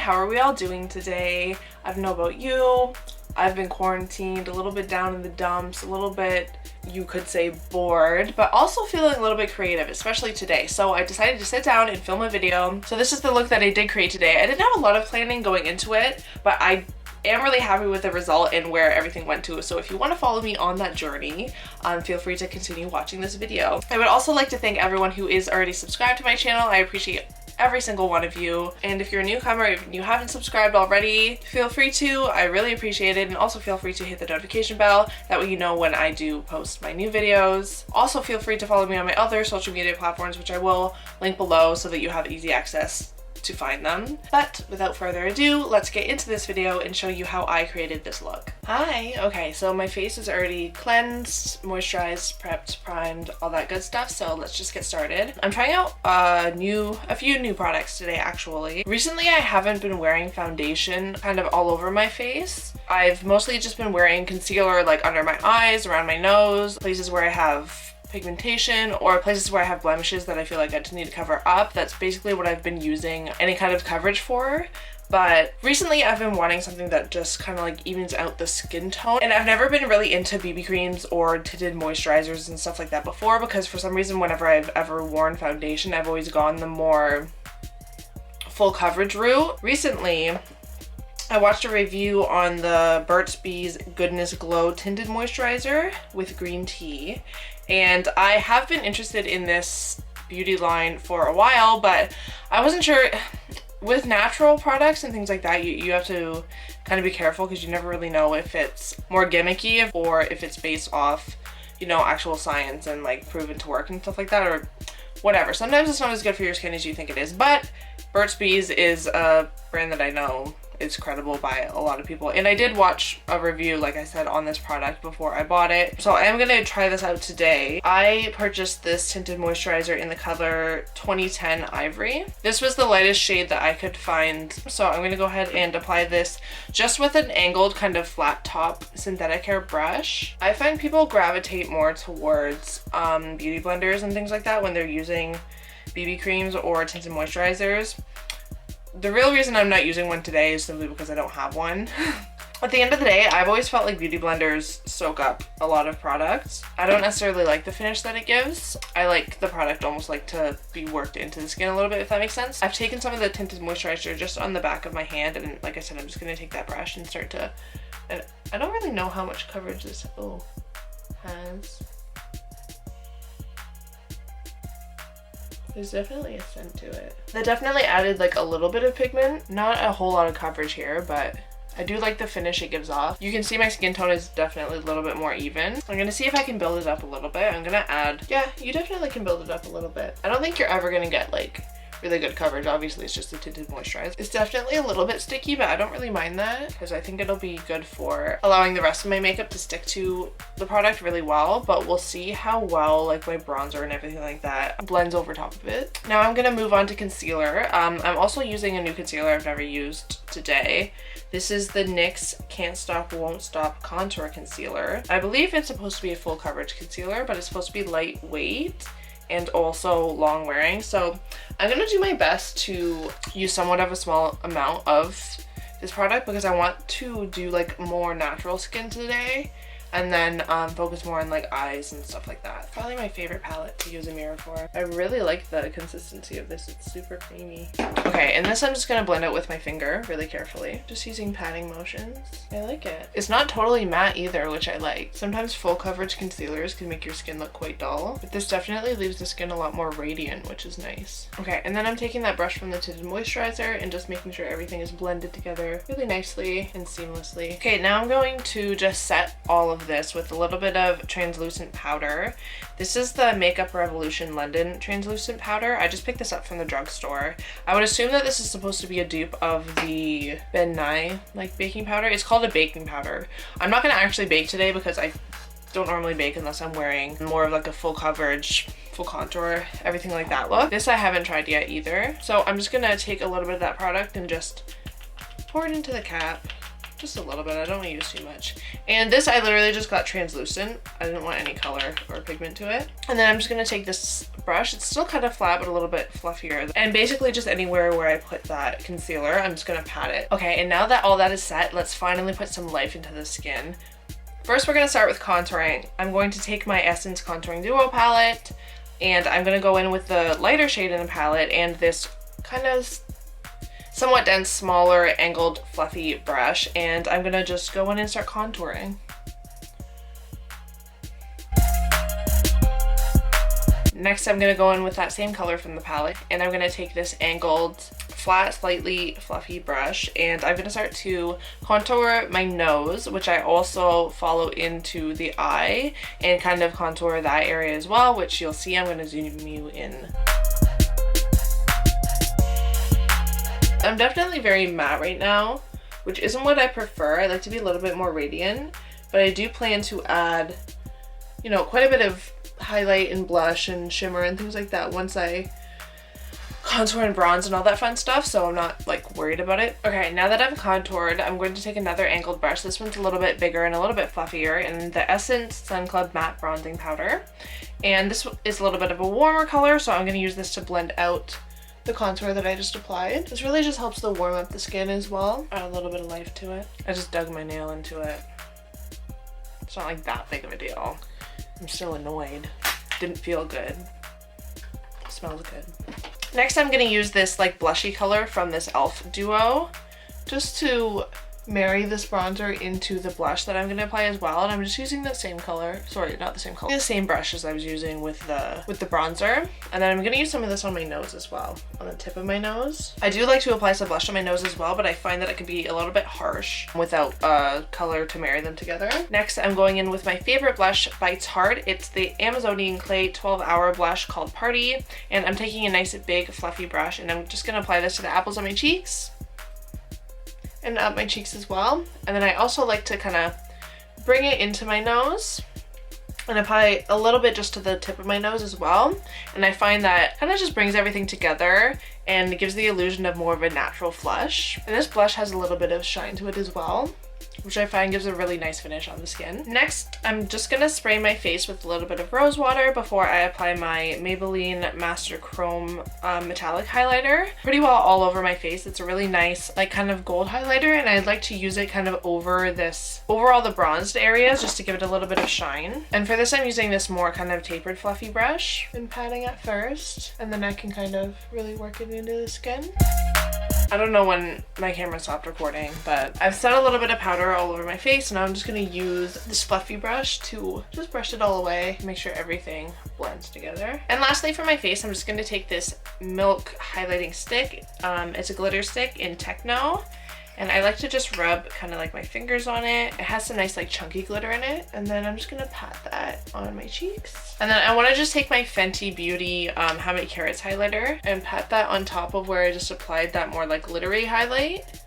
how are we all doing today? I don't know about you. I've been quarantined, a little bit down in the dumps, a little bit, you could say, bored, but also feeling a little bit creative, especially today. So I decided to sit down and film a video. So this is the look that I did create today. I didn't have a lot of planning going into it, but I am really happy with the result and where everything went to. So if you want to follow me on that journey, feel free to continue watching this video. I would also like to thank everyone who is already subscribed to my channel. I appreciate every single one of you. And if you're a newcomer, if you haven't subscribed already, feel free to. I really appreciate it. And also feel free to hit the notification bell. That way you know when I do post my new videos. Also feel free to follow me on my other social media platforms, which I will link below so that you have easy access to find them. But without further ado, let's get into this video and show you how I created this look. Hi! Okay, so my face is already cleansed, moisturized, prepped, primed, all that good stuff, so let's just get started. I'm trying out a few new products today, actually. Recently, I haven't been wearing foundation kind of all over my face. I've mostly just been wearing concealer like under my eyes, around my nose, places where I have pigmentation, or places where I have blemishes that I feel like I just need to cover up. That's basically what I've been using any kind of coverage for. But recently I've been wanting something that just kind of like evens out the skin tone. And I've never been really into BB creams or tinted moisturizers and stuff like that before, because for some reason whenever I've ever worn foundation, I've always gone the more full coverage route. Recently, I watched a review on the Burt's Bees Goodness Glow Tinted Moisturizer with green tea, and I have been interested in this beauty line for a while, but I wasn't sure. With natural products and things like that, you have to kind of be careful because you never really know if it's more gimmicky or if it's based off, you know, actual science and like proven to work and stuff like that, or whatever. Sometimes it's not as good for your skin as you think it is, but Burt's Bees is a brand that I know is credible by a lot of people. And I did watch a review, like I said, on this product before I bought it. So I am going to try this out today. I purchased this tinted moisturizer in the color 2010 Ivory. This was the lightest shade that I could find. So I'm going to go ahead and apply this just with an angled kind of flat top synthetic hair brush. I find people gravitate more towards beauty blenders and things like that when they're using BB creams or tinted moisturizers. The real reason I'm not using one today is simply because I don't have one. At the end of the day, I've always felt like beauty blenders soak up a lot of products. I don't necessarily like the finish that it gives. I like the product almost like to be worked into the skin a little bit, if that makes sense. I've taken some of the tinted moisturizer just on the back of my hand, and like I said, I'm just going to take that brush and start to... And I don't really know how much coverage this has. There's definitely a scent to it. That definitely added like a little bit of pigment. Not a whole lot of coverage here, but I do like the finish it gives off. You can see my skin tone is definitely a little bit more even. I'm gonna see if I can build it up a little bit. I'm gonna add, yeah, you definitely can build it up a little bit. I don't think you're ever gonna get like really good coverage. Obviously it's just a tinted moisturizer. It's definitely a little bit sticky, but I don't really mind that because I think it'll be good for allowing the rest of my makeup to stick to the product really well. But we'll see how well like my bronzer and everything like that blends over top of it. Now I'm gonna move on to concealer. I'm also using a new concealer I've never used today. This is the NYX Can't Stop Won't Stop Contour Concealer. I believe it's supposed to be a full coverage concealer, but it's supposed to be lightweight and also long wearing. So I'm gonna do my best to use somewhat of a small amount of this product because I want to do like more natural skin today, and then focus more on like eyes and stuff like that. Probably my favorite palette to use a mirror for. I really like the consistency of this. It's super creamy. Okay, and this I'm just gonna blend out with my finger really carefully. Just using patting motions. I like it. It's not totally matte either, which I like. Sometimes full coverage concealers can make your skin look quite dull, but this definitely leaves the skin a lot more radiant, which is nice. Okay, and then I'm taking that brush from the tinted moisturizer and just making sure everything is blended together really nicely and seamlessly. Okay, now I'm going to just set all of this with a little bit of translucent powder. This is the Makeup Revolution London translucent powder. I just picked this up from the drugstore. I would assume that this is supposed to be a dupe of the Ben Nye like baking powder. It's called a baking powder. I'm not gonna actually bake today because I don't normally bake unless I'm wearing more of like a full coverage, full contour, everything like that look. This I haven't tried yet either. So I'm just gonna take a little bit of that product and just pour it into the cap. Just a little bit, I don't want to use too much. And this I literally just got translucent. I didn't want any color or pigment to it. And then I'm just gonna take this brush. It's still kind of flat, but a little bit fluffier. And basically just anywhere where I put that concealer, I'm just gonna pat it. Okay, and now that all that is set, let's finally put some life into the skin. First, we're gonna start with contouring. I'm going to take my Essence Contouring Duo palette, and I'm gonna go in with the lighter shade in the palette and this kind of somewhat dense, smaller, angled, fluffy brush, and I'm gonna just go in and start contouring. Next, I'm gonna go in with that same color from the palette, and I'm gonna take this angled, flat, slightly fluffy brush, and I'm gonna start to contour my nose, which I also follow into the eye, and kind of contour that area as well, which you'll see. I'm gonna zoom you in. I'm definitely very matte right now, which isn't what I prefer. I like to be a little bit more radiant, but I do plan to add, you know, quite a bit of highlight and blush and shimmer and things like that once I contour and bronze and all that fun stuff, so I'm not like worried about it. Okay, now that I've contoured, I'm going to take another angled brush. This one's a little bit bigger and a little bit fluffier, and the Essence Sun Club Matte Bronzing Powder. And this is a little bit of a warmer color, so I'm going to use this to blend out the contour that I just applied. This really just helps to warm up the skin as well. Add a little bit of life to it. I just dug my nail into it. It's not like that big of a deal. I'm still annoyed. Didn't feel good. Smells good. Next, I'm gonna use this like blushy color from this e.l.f. duo just to marry this bronzer into the blush that I'm gonna apply as well. And I'm just using the same color, sorry, not the same color, the same brush as I was using with the bronzer. And then I'm gonna use some of this on my nose as well, on the tip of my nose. I do like to apply some blush on my nose as well, but I find that it can be a little bit harsh without color to marry them together. Next, I'm going in with my favorite blush by Tarte. It's the Amazonian Clay 12-hour blush called Party. And I'm taking a nice big fluffy brush, and I'm just gonna apply this to the apples on my cheeks and up my cheeks as well. And then I also like to kind of bring it into my nose and apply a little bit just to the tip of my nose as well. And I find that kind of just brings everything together and it gives the illusion of more of a natural flush. And this blush has a little bit of shine to it as well, which I find gives a really nice finish on the skin. Next, I'm just gonna spray my face with a little bit of rose water before I apply my Maybelline Master Chrome metallic highlighter. Pretty well all over my face. It's a really nice, like kind of gold highlighter, and I'd like to use it kind of over all the bronzed areas just to give it a little bit of shine. And for this, I'm using this more kind of tapered fluffy brush and patting at first, and then I can kind of really work it into the skin. I don't know when my camera stopped recording, but I've set a little bit of powder all over my face, and I'm just gonna use this fluffy brush to just brush it all away, make sure everything blends together. And lastly, for my face, I'm just gonna take this Milk highlighting stick. It's a glitter stick in Techno, and I like to just rub kind of like my fingers on it. It has some nice like chunky glitter in it, and then I'm just gonna pat that on my cheeks. And then I want to just take my Fenty Beauty How Many Carats highlighter and pat that on top of where I just applied that more like glittery highlight.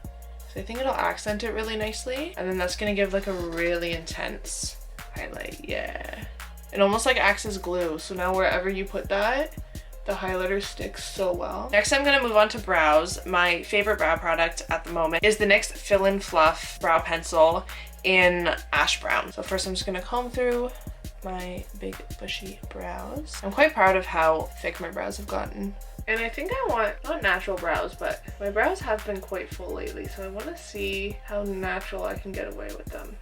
So I think it'll accent it really nicely. And then that's gonna give like a really intense highlight. Yeah, it almost like acts as glue, so now wherever you put that, the highlighter sticks so well. Next, I'm gonna move on to brows. My favorite brow product at the moment is the NYX Fill and Fluff brow pencil in ash brown. So first I'm just gonna comb through my big bushy brows. I'm quite proud of how thick my brows have gotten. And I think I want, not natural brows, but my brows have been quite full lately, so I wanna see how natural I can get away with them.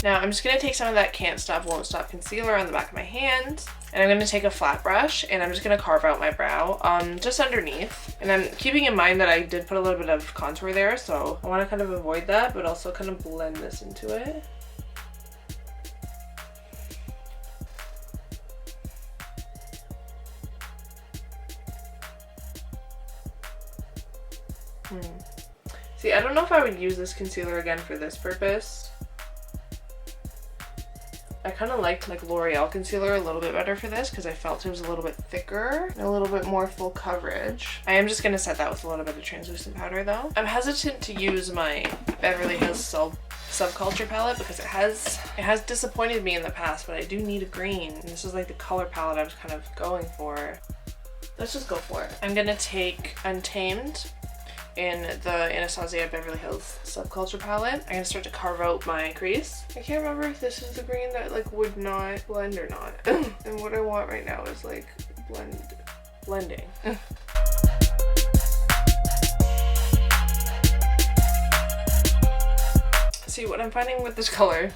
Now I'm just gonna take some of that Can't Stop Won't Stop concealer on the back of my hand, and I'm gonna take a flat brush and I'm just gonna carve out my brow just underneath. And I'm keeping in mind that I did put a little bit of contour there, so I wanna kind of avoid that, but also kind of blend this into it. See, I don't know if I would use this concealer again for this purpose. I kind of liked like L'Oreal concealer a little bit better for this because I felt it was a little bit thicker and a little bit more full coverage. I am just going to set that with a little bit of translucent powder though. I'm hesitant to use my Beverly Hills Subculture palette because it has disappointed me in the past, but I do need a green. And this is like the color palette I was kind of going for. Let's just go for it. I'm going to take Untamed in the Anastasia Beverly Hills Subculture palette. I'm gonna start to carve out my crease. I can't remember if this is the green that like would not blend or not. And what I want right now is like blending. See, what I'm finding with this color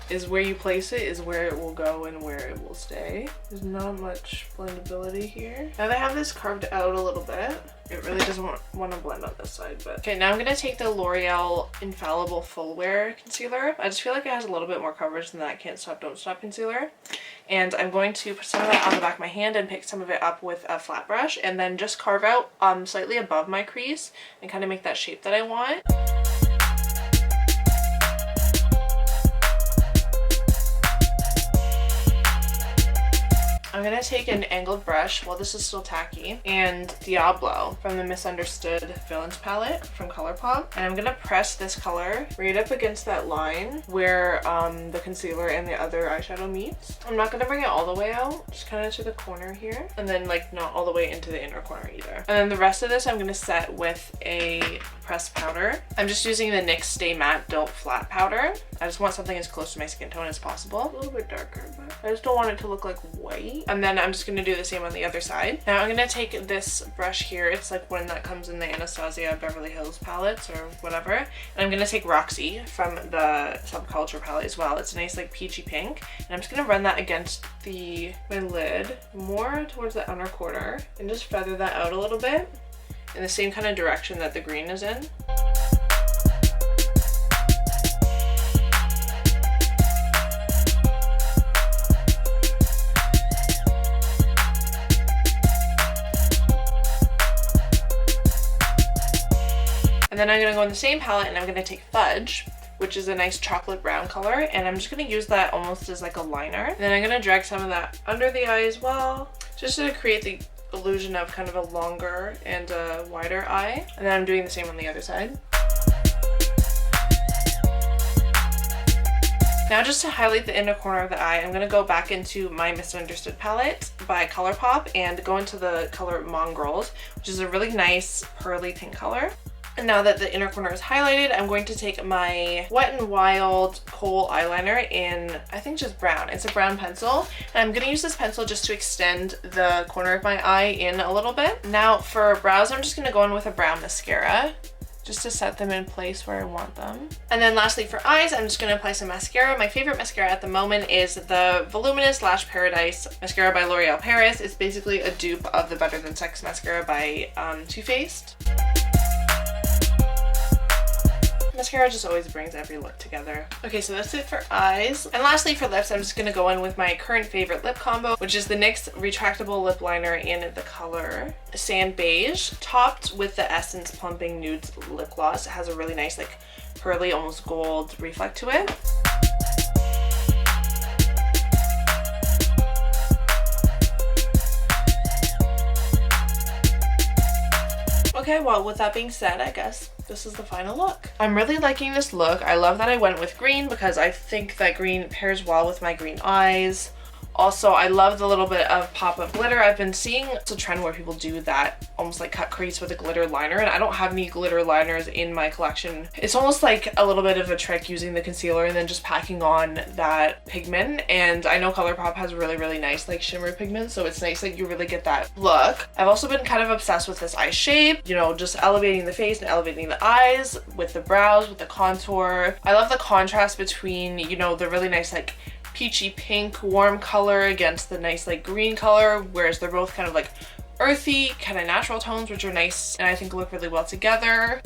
is where you place it is where it will go and where it will stay. There's not much blendability here. Now that I have this carved out a little bit, it really doesn't want to blend on this side, but. Okay, now I'm gonna take the L'Oreal Infallible Full Wear Concealer. I just feel like it has a little bit more coverage than that Can't Stop, Don't Stop concealer. And I'm going to put some of it on the back of my hand and pick some of it up with a flat brush and then just carve out slightly above my crease and kind of make that shape that I want. I'm gonna take an angled brush while this is still tacky and Diablo from the Misunderstood Villains palette from Colourpop, and I'm gonna press this color right up against that line where the concealer and the other eyeshadow meets. I'm not gonna bring it all the way out, just kind of to the corner here, and then like not all the way into the inner corner either. And then the rest of this I'm gonna set with a pressed powder. I'm just using the NYX Stay Matte Don't Flat powder. I just want something as close to my skin tone as possible. A little bit darker, but I just don't want it to look like white. And then I'm just gonna do the same on the other side. Now I'm gonna take this brush here. It's like one that comes in the Anastasia Beverly Hills palettes or whatever. And I'm gonna take Roxy from the Subculture palette as well. It's a nice like peachy pink. And I'm just gonna run that against my lid, more towards the outer corner, and just feather that out a little bit in the same kind of direction that the green is in. And then I'm gonna go in the same palette and I'm gonna take Fudge, which is a nice chocolate brown color, and I'm just gonna use that almost as like a liner. And then I'm gonna drag some of that under the eye as well, just to create the illusion of kind of a longer and a wider eye. And then I'm doing the same on the other side. Now just to highlight the inner corner of the eye, I'm gonna go back into my Misunderstood palette by Colourpop and go into the color Mongrels, which is a really nice pearly pink color. And now that the inner corner is highlighted, I'm going to take my Wet n Wild kohl eyeliner in, I think just brown. It's a brown pencil. And I'm gonna use this pencil just to extend the corner of my eye in a little bit. Now for brows, I'm just gonna go in with a brown mascara, just to set them in place where I want them. And then lastly for eyes, I'm just gonna apply some mascara. My favorite mascara at the moment is the Voluminous Lash Paradise mascara by L'Oreal Paris. It's basically a dupe of the Better Than Sex mascara by Too Faced. Mascara just always brings every look together. Okay, so that's it for eyes. And lastly for lips, I'm just gonna go in with my current favorite lip combo, which is the NYX Retractable Lip Liner in the color Sand Beige, topped with the Essence Plumping Nudes Lip Gloss. It has a really nice like pearly, almost gold reflect to it. Okay, well with that being said, I guess this is the final look. I'm really liking this look. I love that I went with green because I think that green pairs well with my green eyes. Also, I love the little bit of pop-up glitter. I've been seeing it's a trend where people do that, almost like cut crease with a glitter liner, and I don't have any glitter liners in my collection. It's almost like a little bit of a trick using the concealer and then just packing on that pigment. And I know Colourpop has really, really nice like shimmer pigment, so it's nice that you really get that look. I've also been kind of obsessed with this eye shape, you know, just elevating the face and elevating the eyes with the brows, with the contour. I love the contrast between, you know, the really nice like peachy pink warm color against the nice like green color, whereas they're both kind of like earthy, kind of natural tones, which are nice and I think look really well together.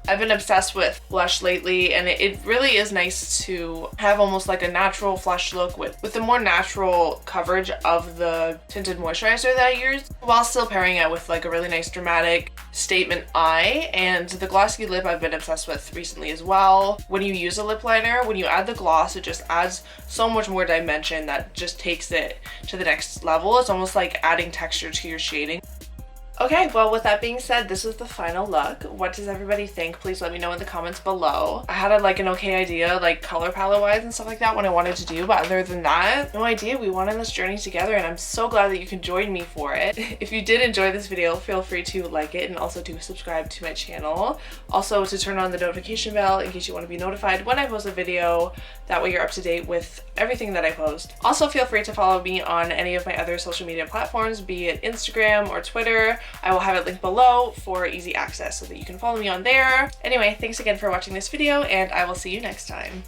I've been obsessed with blush lately, and it really is nice to have almost like a natural flush look with the more natural coverage of the tinted moisturizer that I use, while still pairing it with like a really nice dramatic statement eye. And the glossy lip I've been obsessed with recently as well. When you use a lip liner, when you add the gloss, it just adds so much more dimension that just takes it to the next level. It's almost like adding texture to your shading. Okay, well, with that being said, this is the final look. What does everybody think? Please let me know in the comments below. I had an okay idea, like color palette wise and stuff like that, when I wanted to do, but other than that, no idea. We went on this journey together and I'm so glad that you can join me for it. If you did enjoy this video, feel free to like it and also to subscribe to my channel. Also to turn on the notification bell in case you want to be notified when I post a video. That way you're up to date with everything that I post. Also feel free to follow me on any of my other social media platforms, be it Instagram or Twitter. I will have it linked below for easy access so that you can follow me on there. Anyway, thanks again for watching this video and I will see you next time.